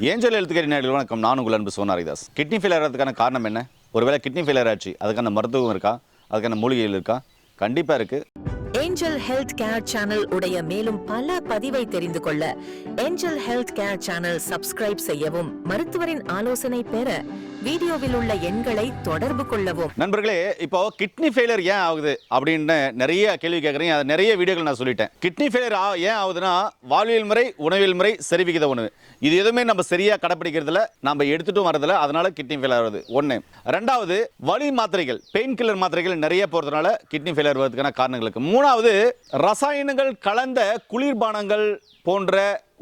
Angel health care நேயர்களுக்கு வணக்கம். நான் உங்கள் அன்பு சோனாரிதாஸ். கிட்னி ஃபெயிலியர் ஆகிறதுக்கான காரணம் என்ன? ஒருவேளை கிட்னி ஃபெயிலியர் ஆச்சு, அதுக்கான மருத்துவம் இருக்கா? அதுக்கான மூலிகைகள் இருக்கா? கண்டிப்பாக இருக்குது. ஏஞ்சல் ஹெல்த் கேர் சேனல் உடைய மேலும் பல பதிவை தெரிந்து கொள்ள angel health care channel subscribe செய்யவும், மருத்துவரின் ஆலோசனை பெற வீடியோவில் உள்ள எண்களை தொடர்பு கொள்ளவும். நண்பர்களே, இப்போ கிட்னி ஃபெயிலியர் ஏன் ஆகுது அப்படின்னு நிறைய கேள்வி கேட்குறீங்க. அது நிறைய வீடியோக்கள் நான் சொல்லிட்டேன். கிட்னி ஃபெயிலியர் ஏன் ஆகுதுன்னா, வாழ்வியல் முறை, உணவியல் முறை, சரிவிகித உணவு, இது எதுவுமே நம்ம சரியாக கடைப்பிடிக்கிறதுல, நம்ம எடுத்துட்டும் வரதில்ல. அதனால கிட்னி ஃபெயிலியர் ஆகுது. ஒன்று. ரெண்டாவது, வலி மாத்திரைகள், பெயின் கில்லர் மாத்திரைகள் நிறைய போகிறதுனால கிட்னி ஃபெயிலியர் வருவதற்கான காரணங்களுக்கு. மூணாவது, ரசாயனங்கள் கலந்த குளிர்பானங்கள் போன்ற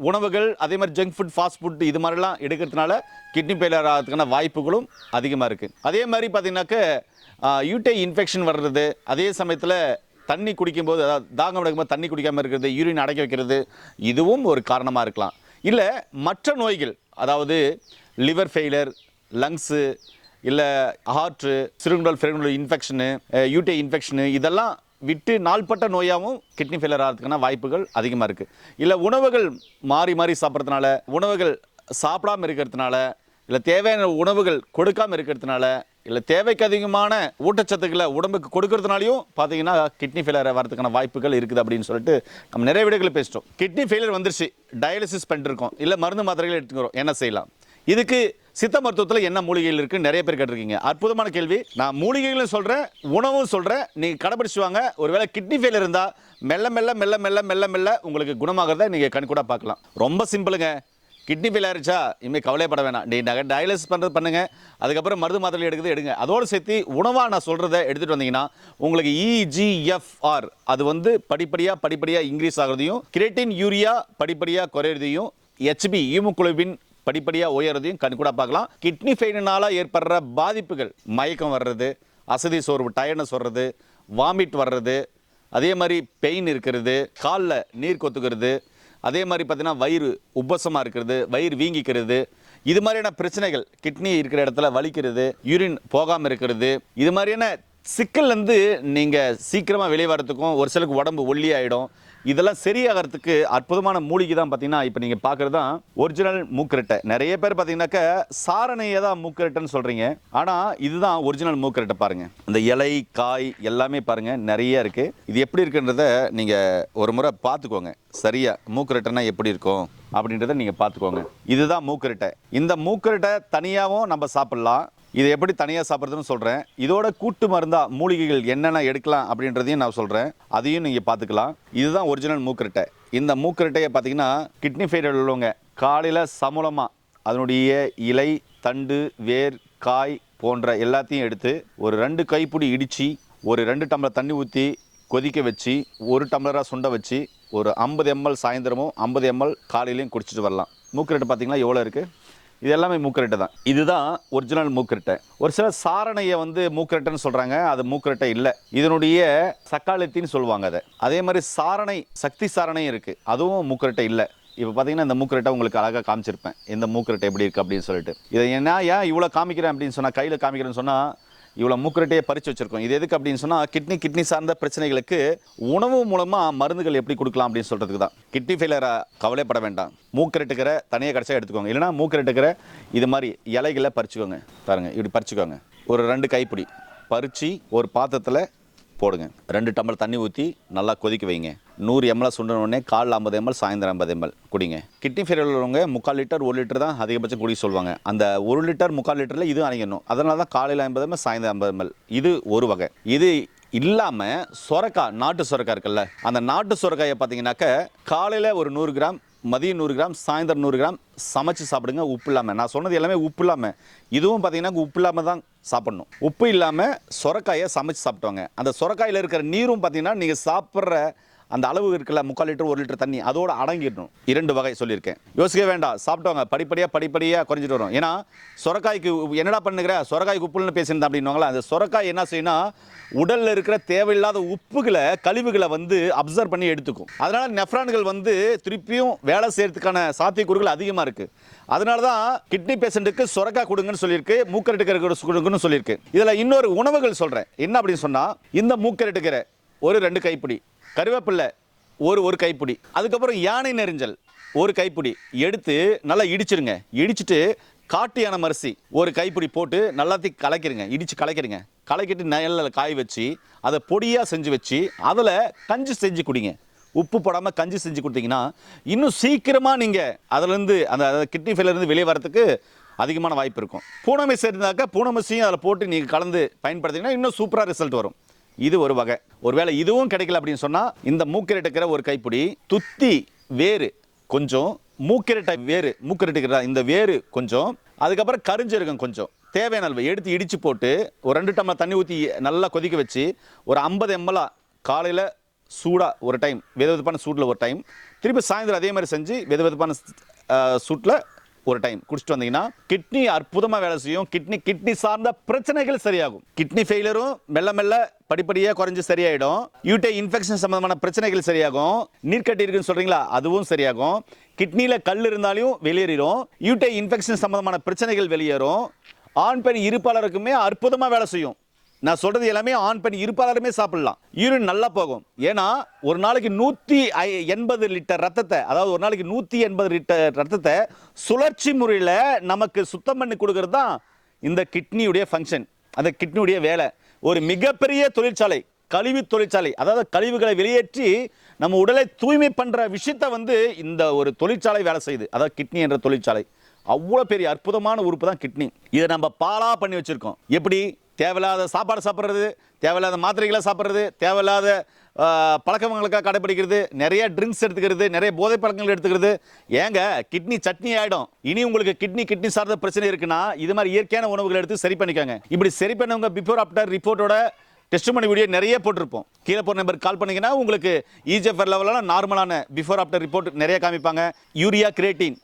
உணவுகள், அதே மாதிரி ஜங்க் ஃபுட், ஃபாஸ்ட் ஃபுட், இது மாதிரிலாம் எடுக்கிறதுனால கிட்னி ஃபெயிலியர் ஆகிறதுக்கான வாய்ப்புகளும் அதிகமாக இருக்குது. அதே மாதிரி பார்த்தீங்கன்னாக்க யூடிஐ இன்ஃபெக்ஷன் வர்றது, அதே சமயத்தில் தண்ணி குடிக்கும்போது, அதாவது தாகம் எடுக்கும்போது தண்ணி குடிக்காமல் இருக்கிறது, யூரின் அடைக்க வைக்கிறது, இதுவும் ஒரு காரணமாக இருக்கலாம். இல்லை மற்ற நோய்கள், அதாவது லிவர் ஃபெயிலியர், லங்ஸு, இல்லை ஹார்ட்டு, சிறுகுடல் இன்ஃபெக்ஷனு, யூடிஐ இன்ஃபெக்ஷனு, இதெல்லாம் விட்டு நாள்பட்ட நோயாகவும் கிட்னி ஃபெயிலியர் ஆகிறதுக்கான வாய்ப்புகள் அதிகமாக இருக்குது. இல்லை உணவுகள் மாறி மாறி சாப்பிட்றதுனால, உணவுகள் சாப்பிடாமல் இருக்கிறதுனால, இல்லை தேவையான உணவுகள் கொடுக்காமல் இருக்கிறதுனால, இல்லை தேவைக்கு அதிகமான ஊட்டச்சத்துக்களை உடம்புக்கு கொடுக்கறதுனாலையும் பார்த்தீங்கன்னா கிட்னி ஃபெயிலியர் வரதுக்கான வாய்ப்புகள் இருக்குது அப்படின்னு சொல்லிட்டு நம்ம நிறைய வீடுகளில் பேசிட்டோம். கிட்னி ஃபெயிலியர் வந்துருச்சு, டயாலிசிஸ் பண்ணிட்டுருக்கோம், இல்லை மருந்து மாத்திரைகள் எடுத்துக்கிறோம், என்ன செய்யலாம்? இதுக்கு சித்த மருத்துவத்தில் என்ன மூலிகைகள் இருக்குன்னு நிறைய பேர் கேட்டிருக்கீங்க. அற்புதமான கேள்வி. நான் மூலிகைகளும் சொல்கிறேன், உணவும் சொல்கிறேன். நீங்கள் கடைபிடிச்சுவாங்க. ஒருவேளை கிட்னி ஃபெயிலியர் இருந்தால் மெல்ல மெல்ல மெல்ல மெல்ல மெல்ல மெல்ல உங்களுக்கு குணமாகிறத நீங்கள் கண்கூட பார்க்கலாம். ரொம்ப சிம்பிளுங்க. கிட்னி ஃபெயிலியர் ஆச்சா, இனிமேல் கவலைப்பட வேணாம். நீங்கள் டயாலிசிஸ் பண்ணுறது பண்ணுங்கள், அதுக்கப்புறம் மருந்து மாத்திரை எடுங்க. அதோடு சேர்த்து உணவாக நான் சொல்கிறத எடுத்துகிட்டு வந்தீங்கன்னா உங்களுக்கு EGFR அது படிப்படியாக இன்க்ரீஸ் ஆகிறதையும், கிரேட்டின் யூரியா படிப்படியாக குறையிறதையும், HB ஹீமோகுளோபின் படிப்படியாக உயர்றதையும் கண்கூட பார்க்கலாம். கிட்னி ஃபெயிலியர்னால ஏற்படுற பாதிப்புகள், மயக்கம் வர்றது, அசதி சோர்வு, டயர்னஸ் வர்றது, வாமிட் வர்றது, அதே மாதிரி பெயின் இருக்கிறது, காலில் நீர் கொத்துக்கிறது, அதே மாதிரி பார்த்தீங்கன்னா வயிறு உப்பசமாக இருக்கிறது, வயிறு வீங்கிக்கிறது, இது மாதிரியான பிரச்சனைகள், கிட்னி இருக்கிற இடத்துல வலிக்கிறது, யூரின் போகாமல் இருக்கிறது, இது மாதிரியான சிக்கல்லேருந்து நீங்கள் சீக்கிரமாக வெளியே வரத்துக்கும், ஒரு சிலருக்கு உடம்பு ஒல்லி ஆகிடும். இதெல்லாம் சரியாகிறதுக்கு அற்புதமான மூலிகை தான் பார்த்தீங்கன்னா இப்போ நீங்கள் பார்க்குறது தான் ஒரிஜினல் மூக்கரட்டை. நிறைய பேர் பார்த்தீங்கன்னாக்க சாரணையை தான் மூக்கரட்டைன்னு சொல்கிறீங்க. ஆனால் இதுதான் ஒரிஜினல் மூக்கரட்டை. பாருங்கள், இந்த இலை, காய் எல்லாமே பாருங்கள் நிறைய இருக்குது. இது எப்படி இருக்குன்றத நீங்கள் ஒரு முறை பார்த்துக்கோங்க. சரியாக மூக்கரட்டைனா எப்படி இருக்கும் அப்படின்றத நீங்கள் பார்த்துக்கோங்க. இதுதான் மூக்கரட்டை. இந்த மூக்கரட்டை தனியாகவும் நம்ம சாப்பிட்லாம். இது எப்படி தனியாக சாப்பிட்றதுன்னு சொல்கிறேன். இதோட கூட்டு மருந்தா மூலிகைகள் என்னென்ன எடுக்கலாம் அப்படின்றதையும் நான் சொல்கிறேன். அதையும் நீங்கள் பார்த்துக்கலாம். இதுதான் ஒரிஜினல் மூக்கரட்டை. இந்த மூக்கரட்டையை பார்த்தீங்கன்னா கிட்னி ஃபெயிலியர் உள்ளவங்க காலையில் சமூலமாக அதனுடைய இலை, தண்டு, வேர், காய் போன்ற எல்லாத்தையும் எடுத்து ஒரு 2 கைப்பிடி இடித்து, ஒரு 2 டம்ளர் தண்ணி ஊற்றி கொதிக்க வச்சு, 1 டம்ளராக சுண்ட வச்சு, ஒரு 50 ml சாயந்தரமும் 50 ml காலையிலையும் குடிச்சிட்டு வரலாம். மூக்கரட்டை பார்த்தீங்கன்னா எவ்வளோ இருக்குது? இது எல்லாமே மூக்கரட்டை தான். இதுதான் ஒரிஜினல் மூக்கரட்டை. ஒரு சில சாரணையை மூக்கரட்டைன்னு சொல்கிறாங்க. அது மூக்கரட்டை இல்லை, இதனுடைய சக்காலத்தின்னு சொல்லுவாங்க அதை. அதே மாதிரி சாரணை, சக்தி சாரணையும் இருக்குது, அதுவும் மூக்கரட்டை இல்லை. இப்போ பார்த்தீங்கன்னா இந்த மூக்கரட்டை உங்களுக்கு அழகாக காமிச்சிருப்பேன், இந்த மூக்கரட்டை எப்படி இருக்குது அப்படின்னு சொல்லிட்டு. இதை ஏன் இவ்வளோ காமிக்கிறேன் அப்படின்னு சொன்னால், கையில் காமிக்கிறேன்னு சொன்னால் இவ்வளோ மூக்கரட்டையை பறித்து வச்சுருக்கோம். இது எதுக்கு அப்படின்னு சொன்னால், கிட்னி சார்ந்த பிரச்சனைகளுக்கு உணவு மூலமாக மருந்துகள் எப்படி கொடுக்கலாம் அப்படின்னு சொல்கிறதுக்கு தான். கிட்னி ஃபெயிலியரை கவலைப்பட வேண்டாம். மூக்கரட்டுக்கிற தனியாக கிடச்சா எடுத்துக்கோங்க. இல்லைனா மூக்கரட்டுக்கிற இது மாதிரி இலைகளை பறிச்சுக்கோங்க. பாருங்கள், இப்படி பறிச்சுக்கோங்க. ஒரு 2 கைப்பிடி பறித்து ஒரு பாத்திரத்தில் போடுங்க. 2 டம்ளர் தண்ணி ஊற்றி நல்லா கொதிக்க வைங்க. 100 ml சுண்டனோடனே காலைல 50 ml, சாயந்தரம் 50 ml குடிங்க. கிட்னி ஃபெயிலியர் உள்ளவங்க 3/4 லிட்டர் 1 லிட்டர் தான் அதிகபட்சம் குடிக்க சொல்லுவாங்க. அந்த 1 லிட்டர் 3/4 லிட்டரில் இது அணைக்கணும். அதனால தான் காலையில் 50 ml, சாயந்தரம் 50 ml. இது ஒரு வகை. இது இல்லாமல் சொரக்காய், நாட்டு சொரக்காய் இருக்குல்ல, அந்த நாட்டு சொரக்காயை பார்த்தீங்கன்னாக்க காலையில் ஒரு 100 கிராம், மதியம் 100 கிராம், சாயந்தரம் 100 கிராம் சமைச்சு சாப்பிடுங்க. உப்பு இல்லாமல். நான் சொன்னது எல்லாமே உப்பு இல்லாமல். இதுவும் பார்த்தீங்கன்னா உப்பு இல்லாமல் தான் சாப்பிடணும். உப்பு இல்லாமல் சொரக்காயை சமைச்சு சாப்பிட்டுவாங்க. அந்த சொரக்காயில் இருக்கிற நீரும் பார்த்தீங்கன்னா நீங்கள் சாப்பிட்ற அந்த அளவு இருக்குல்ல, 3/4 லிட்டர் 1 லிட்டர் தண்ணி அதோட அடங்கிடணும். 2 வகை சொல்லியிருக்கேன். யோசிக்க வேண்டாம், சாப்பிட்டவங்க படிப்படியாக குறைஞ்சிட்டு வரும். ஏன்னா சொரக்காய்க்கு என்னடா பண்ணுகிற, சொரக்காய்க்கு உப்புன்னு பேசியிருந்தேன் அப்படின்வாங்களா. அந்த சொரக்காய் என்ன செய்யணும், உடலில் இருக்கிற தேவையில்லாத உப்புகளை, கழிவுகளை அப்சர்வ் பண்ணி எடுத்துக்கும். அதனால நெஃப்ரான்கள் திருப்பியும் வேலை செய்யறதுக்கான சாத்தியக்கூறுகள் அதிகமாக இருக்குது. அதனால தான் கிட்னி பேஷண்ட்டுக்கு சொரக்காய் கொடுங்கன்னு சொல்லியிருக்கு, மூக்கரட்டுக்கிற கொடுங்கன்னு சொல்லியிருக்கு. இதில் இன்னொரு உணவுகள் சொல்கிறேன். என்ன அப்படின்னு சொன்னால், இந்த மூக்கரட்டுக்கிற ஒரு 2 கைப்பிடி, கருவேப்பிள்ளை ஒரு கைப்பிடி. அதுக்கப்புறம் யானை நெரிஞ்சல் ஒரு கைப்பிடி எடுத்து நல்லா இடிச்சிருங்க. இடிச்சிட்டு காட்டு யானை அரிசி ஒரு கைப்பிடி போட்டு நல்லாத்தையும் கலக்கிடுங்க. இடித்து கலக்கிடுங்க. கலக்கிட்டு நெல்லில் காய வச்சு அதை பொடியாக செஞ்சு வச்சு அதில் கஞ்சி செஞ்சு குடிங்க. உப்பு போடாமல் கஞ்சி செஞ்சு கொடுத்தீங்கன்னா இன்னும் சீக்கிரமாக நீங்கள் அதுலேருந்து அந்த கிட்னி ஃபெயிலியர்லேருந்து வெளியே வரதுக்கு அதிகமான வாய்ப்பு இருக்கும். பூனமசி இருந்தாக்கா பூனமசியும் அதில் போட்டு நீங்கள் கலந்து பயன்படுத்திங்கன்னா இன்னும் சூப்பராக ரிசல்ட் வரும். இது ஒரு வகை. ஒருவேளை இதுவும் கிடைக்கல அப்படின்னு சொன்னால் இந்த மூக்கிரட்டுக்கிற ஒரு கைப்பிடி, துத்தி வேறு கொஞ்சம், மூக்கிரட்டை வேறு, மூக்கிரட்டுக்கிற இந்த வேறு கொஞ்சம், அதுக்கப்புறம் கரிஞ்சீரகம் கொஞ்சம், தேவையான அளவு எடுத்து இடித்து போட்டு ஒரு 2 டம்ளர் தண்ணி ஊற்றி நல்லா கொதிக்க வச்சு ஒரு 50 ml காலையில் சூடாக ஒரு டைம், வெதுவெதுப்பான சூட்டில் ஒரு டைம், திருப்பி சாயந்தரம் அதே மாதிரி செஞ்சு வெதுவெதுப்பான சூட்டில் ஒரு டைம் குடிச்சிட்டு வந்தீங்கன்னா கிட்னி அற்புதமாக வேலை செய்யும். கிட்னி சார்ந்த பிரச்சனைகள் சரியாகும். கிட்னி ஃபெயிலியரும் மெல்ல மெல்ல படிப்படியாக குறைஞ்சு சரியாயிடும். யூட்டை இன்ஃபெக்ஷன் சம்பந்தமான பிரச்சனைகள் சரியாகும். நீர்க்கட்டி இருக்குன்னு சொல்றீங்களா, அதுவும் சரியாகும். கிட்னியில் கல் இருந்தாலும் வெளியேறிடும். யூட்டை இன்ஃபெக்ஷன் சம்பந்தமான பிரச்சனைகள் வெளியேறும். ஆண் பெண் இருப்பாளருக்குமே அற்புதமாக வேலை செய்யும். நான் சொல்றது எல்லாமே ஆண் பெண் இருப்பாளருமே சாப்பிடலாம். யூரின் நல்லா போகும். ஏன்னா ஒரு நாளைக்கு 180 லிட்டர் ரத்தத்தை, அதாவது ஒரு நாளைக்கு 180 லிட்டர் ரத்தத்தை சுழற்சி முறையில் நமக்கு சுத்தம் பண்ணி கொடுக்கறது தான் இந்த கிட்னியுடைய ஃபங்க்ஷன். அந்த கிட்னியுடைய வேலை. ஒரு மிகப்பெரிய தொழிற்சாலை, கழிவு தொழிற்சாலை. அதாவது கழிவுகளை வெளியேற்றி நம்ம உடலை தூய்மை பண்ற விஷயத்தை இந்த ஒரு தொழிற்சாலை வேலை செய்யுது. அதாவது கிட்னி என்ற தொழிற்சாலை. அவ்வளோ பெரிய அற்புதமான உறுப்பு தான் கிட்னி. இதை நம்ம பாலா பண்ணி வச்சிருக்கோம். எப்படி? தேவையில்லாத சாப்பாடு சாப்பிட்றது, தேவையில்லாத மாத்திரைகளை சாப்பிட்றது, தேவையில்லாத பழக்கங்களுக்காக கடைபிடிக்கிறது, நிறைய ட்ரிங்க்ஸ் எடுத்துக்கிறது, நிறைய போதை பழக்கங்கள் எடுத்துக்கிறது. ஏங்க கிட்னி சட்னி ஆகிடும். இனி உங்களுக்கு கிட்னி சார்ந்த பிரச்சனை இருக்குன்னா இது மாதிரி இயற்கையான உணவுகளை எடுத்து சரி பண்ணிக்கோங்க. இப்படி சரி பண்ணவங்க பிஃபோர் ஆஃப்டர் ரிப்போர்ட்டோட டெஸ்ட் பண்ணி வீடியோ நிறைய போட்டிருப்போம். கீழே போகிற நம்பருக்கு கால் பண்ணிங்கன்னா உங்களுக்கு இஜிஎஃப்ஆர் லெவலில் நார்மலான பிஃபோர் ஆஃப்டர் ரிப்போர்ட் நிறைய காமிப்பாங்க. யூரியா கிரியேட்டின்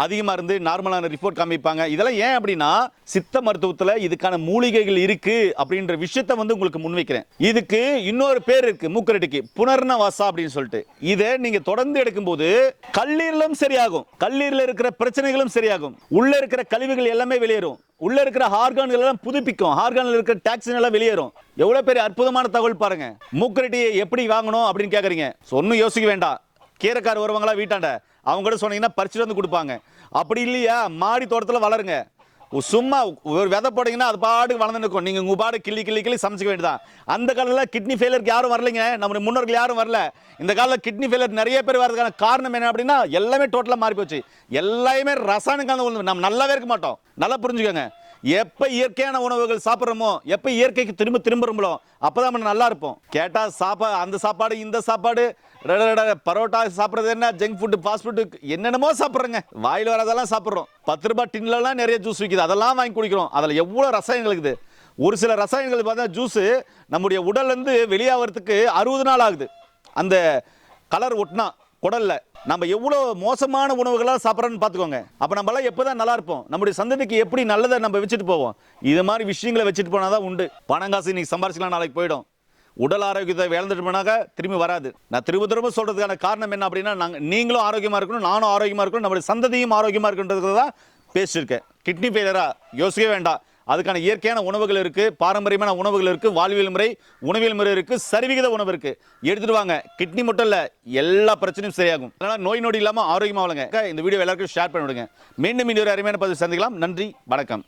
அதிகமாக இருந்து நார்மலான ரிப்போர்ட் காமிப்பாங்க. இதெல்லாம் ஏன் அப்படின்னா சித்த மருத்துவத்தில் இதுக்கான மூலிகைகள் இருக்கு அப்படின்ற விஷயத்த உங்களுக்கு முன்வைக்கிறேன். இதுக்கு இன்னொரு பேர் இருக்கு மூக்கரட்டிக்கு, புனர்ணவாசா அப்படின்னு சொல்லிட்டு. இதை நீங்க தொடர்ந்து எடுக்கும்போது கல்லீரலும் சரியாகும். கல்லீரல இருக்கிற பிரச்சனைகளும் சரியாகும். உள்ள இருக்கிற கழிவுகள் எல்லாமே வெளியேறும். உள்ள இருக்கிற ஹார்கான்கள் எல்லாம் புதுப்பிக்கும். ஹார்கான்ல இருக்கிற டாக்ஸின் எல்லாம் வெளியேறும். எவ்வளவு பெரிய அற்புதமான தகவல் பாருங்க. மூக்கரட்டியை எப்படி வாங்கணும் அப்படின்னு கேக்குறீங்க. ஒன்னும் யோசிக்க வேண்டாம். கீரைக்கார் வருவாங்களா வீட்டாண்ட, அவங்க கூட சொன்னீங்கன்னா பறிச்சுட்டு வந்து கொடுப்பாங்க. அப்படி இல்லையா மாடி தோட்டத்தில் வளருங்க. சும்மா ஒரு விதை போட்டீங்கன்னா அது பாட்டுக்கு வளர்ந்து நிற்கும். நீங்கள் உங்கள் பாடு கிள்ளி சமைச்சிக்க வேண்டியதான். அந்த காலத்தில் கிட்னி ஃபெயிலியருக்கு யாரும் வரலைங்க. நம்ம முன்னோர்கள் யாரும் வரல. இந்த காலத்தில் கிட்னி ஃபெயிலியர் நிறைய பேர் வரதுக்கான காரணம் என்ன அப்படின்னா எல்லாமே டோட்டலாக மாறி போச்சு. எல்லாமே ரசாயன கலந்து நம்ம நல்லாவே இருக்க மாட்டோம். நல்லா புரிஞ்சுக்கோங்க. எப்போ இயற்கையான உணவுகள் சாப்பிட்றோமோ, எப்போ இயற்கைக்கு திரும்புறோமோ அப்போதான் நம்ம நல்லா இருப்போம். கேட்டால் அந்த சாப்பாடு இந்த சாப்பாடு பரோட்டா சாப்பிட்றது என்ன, ஜங்க் ஃபுட்டு, ஃபாஸ்ட் ஃபுட்டு என்னென்னமோ சாப்பிட்றோங்க. வாயில் வரதெல்லாம் சாப்பிட்றோம். 10 ரூபாய் டின்லாம் நிறைய ஜூஸ் விற்கிது, அதெல்லாம் வாங்கி குடிக்கிறோம். அதில் எவ்வளோ ரசாயனங்கள் இருக்குது. ஒரு சில ரசாயனங்கள் பார்த்தா ஜூஸு நம்முடைய உடல்லேருந்து வெளியாகிறதுக்கு 60 நாள் ஆகுது. அந்த கலர் ஒட்டினா குடல்ல நம்ம எவ்வளோ மோசமான உணவுகளாக சாப்பிட்றோன்னு பார்த்துக்கோங்க. அப்போ நம்மளாம் எப்போ தான் நல்லா இருப்போம்? நம்முடைய சந்ததிக்கு எப்படி நல்லதை நம்ம வச்சுட்டு போவோம்? இது மாதிரி விஷயங்களை வச்சுட்டு போனால் தான் உண்டு. பணம் காசு இன்னைக்கு சம்பாரிச்சிக்கலாம், நாளைக்கு போயிடும். உடல் ஆரோக்கியத்தை இழந்துட்டு போனாக்க திரும்பி வராது. நான் திரும்ப சொல்றதுக்கான காரணம் என்ன அப்படின்னா நீங்களும் ஆரோக்கியமாக இருக்கணும், நானும் ஆரோக்கியமாக இருக்கணும், நம்முடைய சந்ததியும் ஆரோக்கியமாக இருக்குன்றதுக்கு தான் பேசியிருக்கேன். கிட்னி ஃபெயிலியரா யோசிக்கவே வேண்டாம். அதுக்கான இயற்கையான உணவுகள் இருக்கு, பாரம்பரியமான உணவுகள் இருக்கு, வாழ்வியல் முறை, உணவியல் முறை இருக்கு, சரிவிகித உணவு இருக்கு. எடுத்துட்டு வாங்க. கிட்னி மட்டும் இல்ல, எல்லா பிரச்சனையும் சரியாகும். அதனால நோய் நொடி இல்லாம ஆரோக்கியமா வாழுங்க. இந்த வீடியோ எல்லாருக்கும் ஷேர் பண்ணி விடுங்க. மீண்டும் இன்னொரு அருமையான பதிவு சந்திக்கலாம். நன்றி, வணக்கம்.